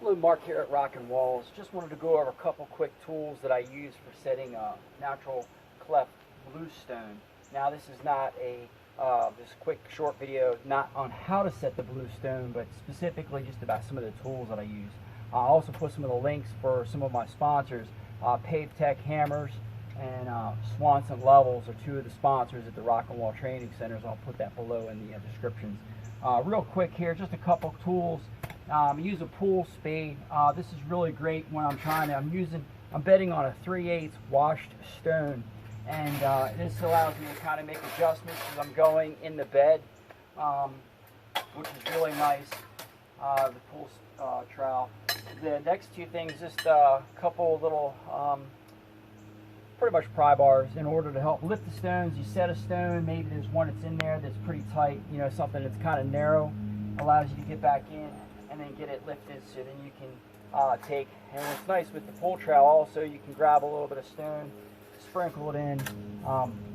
Hello, Mark here at Rockin Walls. Just wanted to go over a couple quick tools that I use for setting a natural cleft bluestone. Now, this is not a this quick short video not on how to set the bluestone, but specifically just about some of the tools that I use. I'll also put some of the links for some of my sponsors. Pave Tech hammers and Swanson Levels are two of the sponsors at the Rockin Wall Training Centers. I'll put that below in the descriptions. Real quick here, just a couple tools. Use a pool spade. This is really great when I'm bedding on a 3/8 washed stone, and this allows me to kind of make adjustments as I'm going in the bed, which is really nice. The pool trowel. The next two things, just a couple little pretty much pry bars in order to help lift the stones. You set a stone, maybe there's one that's in there that's pretty tight, you know, something that's kind of narrow, allows you to get back in and then get it lifted, so then you can take, and what's nice with the pool trowel also, you can grab a little bit of stone, sprinkle it in,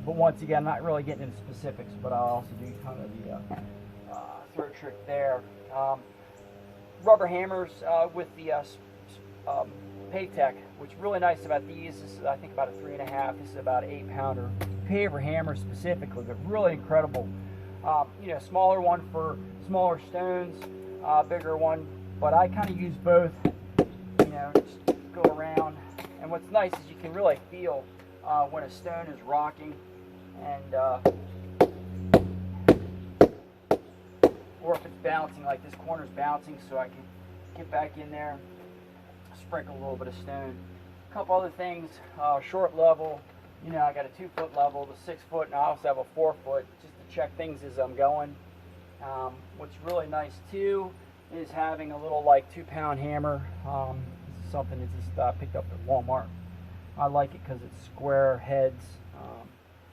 but once again, I'm not really getting into specifics, but I'll also do kind of the third trick there. Rubber hammers with the Pave Tech, which is really nice about these. This is, I think, about a 3.5. This is about an 8-pounder paver hammer specifically, but really incredible. You know, smaller one for smaller stones, bigger one, but I kind of use both. You know, just go around, and what's nice is you can really feel when a stone is rocking, and or if it's bouncing, like this corner's bouncing, so I can get back in there, sprinkle a little bit of stone. A couple other things, short level, you know, I got a 2-foot level, the 6-foot, and I also have a 4-foot, just to check things as I'm going. What's really nice too is having a little like 2-pound hammer. This is something that just picked up at Walmart. I like it because it's square heads.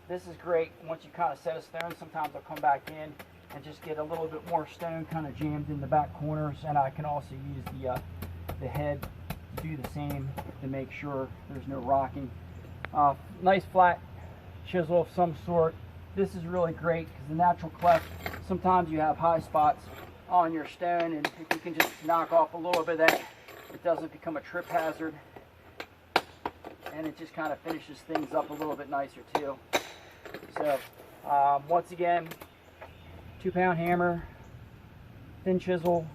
This is great once you kind of set a stone. Sometimes I'll come back in and just get a little bit more stone kind of jammed in the back corners, and I can also use the head to do the same to make sure there's no rocking. Nice flat chisel of some sort. This is really great because the natural cleft, sometimes you have high spots on your stone, and if you can just knock off a little bit of that, it doesn't become a trip hazard, and it just kind of finishes things up a little bit nicer too. So once again, 2-pound hammer, thin chisel,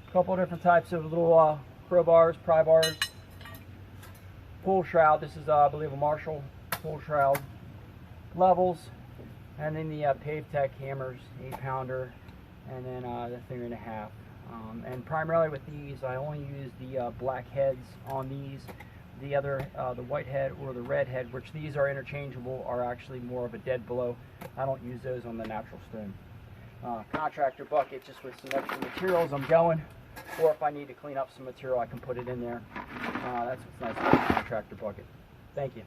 a couple different types of little crowbars, pry bars, pool shroud. This is I believe a Marshall pool shroud. Levels, and then the Pave Tech hammers, 8-pounder, and then the 3.5. And primarily with these, I only use the black heads on these. The other, the white head or the red head, which these are interchangeable, are actually more of a dead blow. I don't use those on the natural stone. Contractor bucket, just with some extra materials I'm going, or if I need to clean up some material, I can put it in there. That's what's nice about the contractor bucket. Thank you.